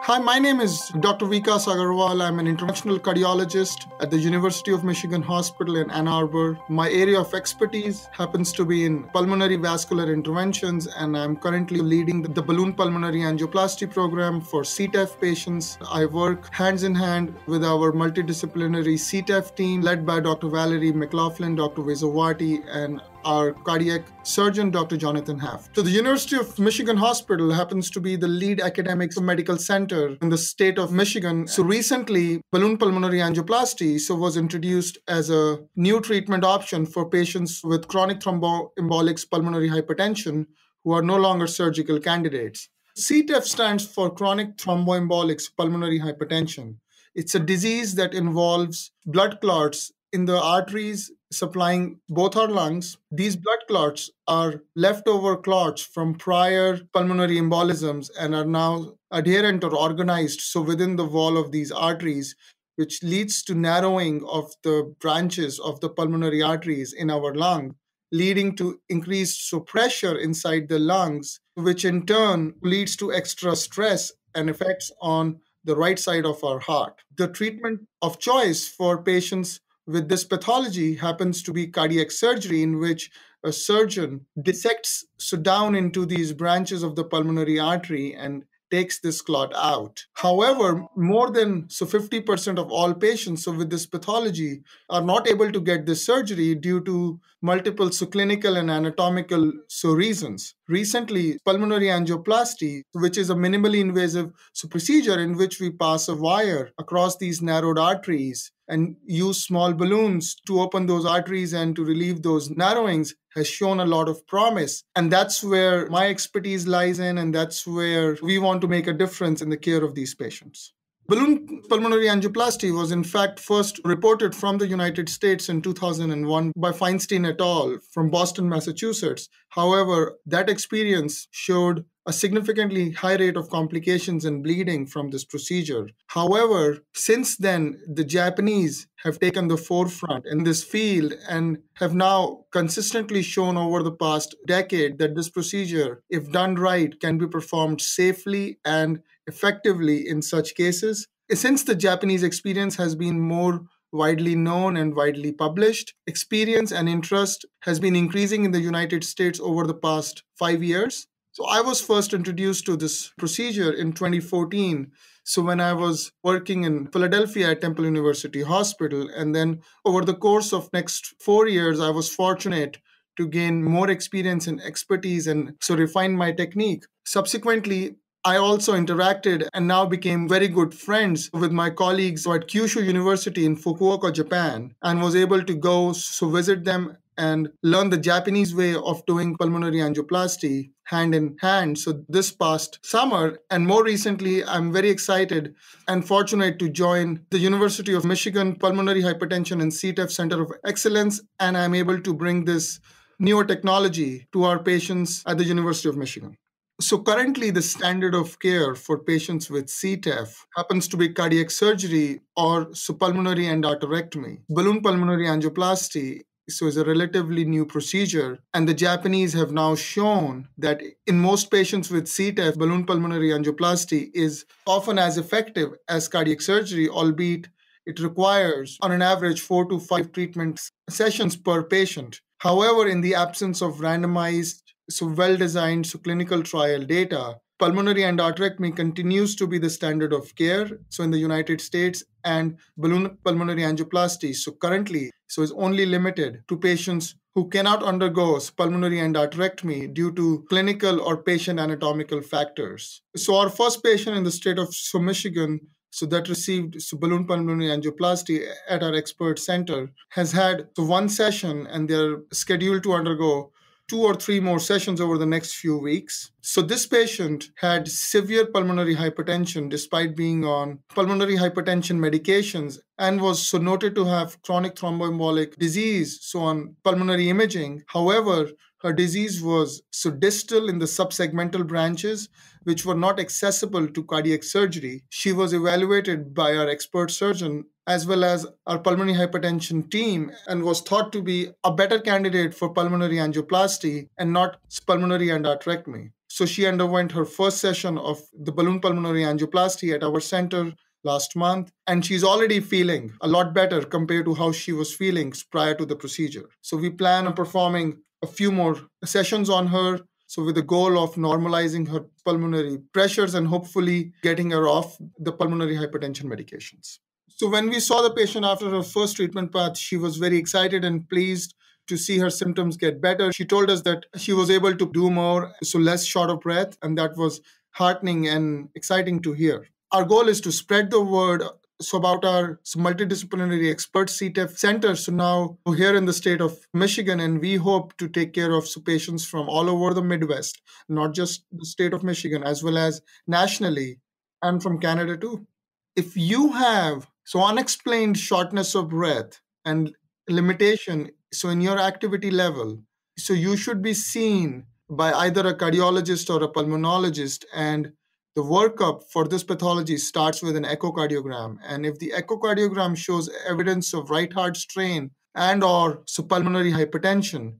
Hi, my name is Dr. Vikas Aggarwal. I'm an interventional cardiologist at the University of Michigan Hospital in Ann Arbor. My area of expertise happens to be in pulmonary vascular interventions, and I'm currently leading the Balloon Pulmonary Angioplasty program for CTEPH patients. I work hands in hand with our multidisciplinary CTEPH team led by Dr. Valerie McLaughlin, Dr. Vezawati, and our cardiac surgeon, Dr. Jonathan Haft. So the University of Michigan Hospital happens to be the lead academic medical center in the state of Michigan. So recently, balloon pulmonary angioplasty was introduced as a new treatment option for patients with chronic thromboembolic pulmonary hypertension who are no longer surgical candidates. CTEPH stands for chronic thromboembolic pulmonary hypertension. It's a disease that involves blood clots in the arteries supplying both our lungs. These blood clots are leftover clots from prior pulmonary embolisms and are now adherent or organized within the wall of these arteries, which leads to narrowing of the branches of the pulmonary arteries in our lung, leading to increased pressure inside the lungs, which in turn leads to extra stress and effects on the right side of our heart. The treatment of choice for patients with this pathology happens to be cardiac surgery, in which a surgeon dissects down into these branches of the pulmonary artery and takes this clot out. However, more than 50% of all patients with this pathology are not able to get this surgery due to multiple clinical and anatomical reasons. Recently, pulmonary angioplasty, which is a minimally invasive procedure in which we pass a wire across these narrowed arteries and use small balloons to open those arteries and to relieve those narrowings, has shown a lot of promise. And that's where my expertise lies in, and that's where we want to make a difference in the care of these patients. Balloon pulmonary angioplasty was in fact first reported from the United States in 2001 by Feinstein et al. From Boston, Massachusetts. However, that experience showed a significantly high rate of complications and bleeding from this procedure. However, since then, the Japanese have taken the forefront in this field and have now consistently shown over the past decade that this procedure, if done right, can be performed safely and effectively in such cases. Since the Japanese experience has been more widely known and widely published, experience and interest has been increasing in the United States over the past 5 years. So I was first introduced to this procedure in 2014. So when I was working in Philadelphia at Temple University Hospital, and then over the course of next 4 years, I was fortunate to gain more experience and expertise and refine my technique. Subsequently, I also interacted and now became very good friends with my colleagues at Kyushu University in Fukuoka, Japan, and was able to go visit them and learn the Japanese way of doing pulmonary angioplasty hand in hand. So this past summer, and more recently, I'm very excited and fortunate to join the University of Michigan Pulmonary Hypertension and CTEPH Center of Excellence, and I'm able to bring this newer technology to our patients at the University of Michigan. So currently, the standard of care for patients with CTEPH happens to be cardiac surgery or pulmonary endarterectomy. Balloon pulmonary angioplasty is a relatively new procedure, and the Japanese have now shown that in most patients with CTEPH, balloon pulmonary angioplasty is often as effective as cardiac surgery, albeit it requires, on an average, 4 to 5 treatment sessions per patient. However, in the absence of randomized, well-designed clinical trial data, pulmonary endarterectomy continues to be the standard of care. So in the United States, and balloon pulmonary angioplasty, currently, is only limited to patients who cannot undergo pulmonary endarterectomy due to clinical or patient anatomical factors. So our first patient in the state of Michigan, that received balloon pulmonary angioplasty at our expert center, has had one session, and they're scheduled to undergo 2 or 3 more sessions over the next few weeks. So this patient had severe pulmonary hypertension despite being on pulmonary hypertension medications, and was noted to have chronic thromboembolic disease, on pulmonary imaging. However, her disease was distal in the subsegmental branches, which were not accessible to cardiac surgery. She was evaluated by our expert surgeon as well as our pulmonary hypertension team, and was thought to be a better candidate for pulmonary angioplasty and not pulmonary endarterectomy. So she underwent her first session of the balloon pulmonary angioplasty at our center last month, and she's already feeling a lot better compared to how she was feeling prior to the procedure. So we plan on performing a few more sessions on her, so with the goal of normalizing her pulmonary pressures and hopefully getting her off the pulmonary hypertension medications. So when we saw the patient after her first treatment path, she was very excited and pleased to see her symptoms get better. She told us that she was able to do more, so less short of breath, and that was heartening and exciting to hear. Our goal is to spread the word about our multidisciplinary expert CTEPH center. So now we're here in the state of Michigan, and we hope to take care of patients from all over the Midwest, not just the state of Michigan, as well as nationally and from Canada too. If you have unexplained shortness of breath and limitation, so in your activity level, so you should be seen by either a cardiologist or a pulmonologist, and the workup for this pathology starts with an echocardiogram. And if the echocardiogram shows evidence of right heart strain and or pulmonary hypertension,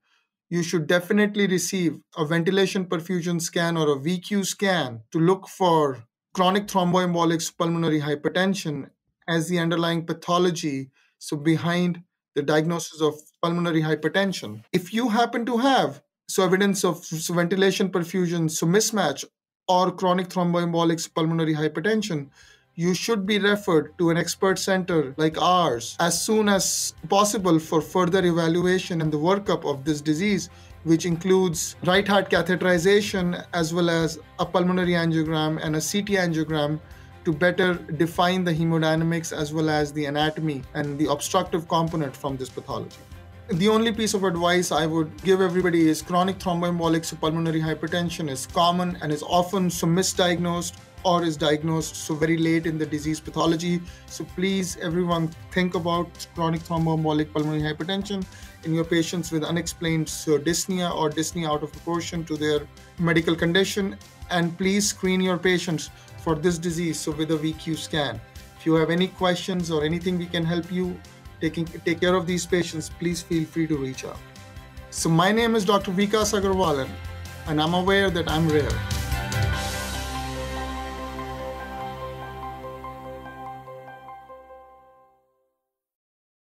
you should definitely receive a ventilation perfusion scan or a VQ scan to look for chronic thromboembolic pulmonary hypertension as the underlying pathology, so behind the diagnosis of pulmonary hypertension. If you happen to have evidence of ventilation perfusion, mismatch, or chronic thromboembolic pulmonary hypertension, you should be referred to an expert center like ours as soon as possible for further evaluation and the workup of this disease, which includes right heart catheterization as well as a pulmonary angiogram and a CT angiogram to better define the hemodynamics as well as the anatomy and the obstructive component from this pathology. The only piece of advice I would give everybody is chronic thromboembolic pulmonary hypertension is common and is often misdiagnosed or is diagnosed very late in the disease pathology. So please, everyone, think about chronic thromboembolic pulmonary hypertension in your patients with unexplained dyspnea or dyspnea out of proportion to their medical condition. And please screen your patients for this disease with a VQ scan. If you have any questions or anything we can help you take care of these patients, please feel free to reach out. So my name is Dr. Vikas Aggarwal, and I'm aware that I'm rare.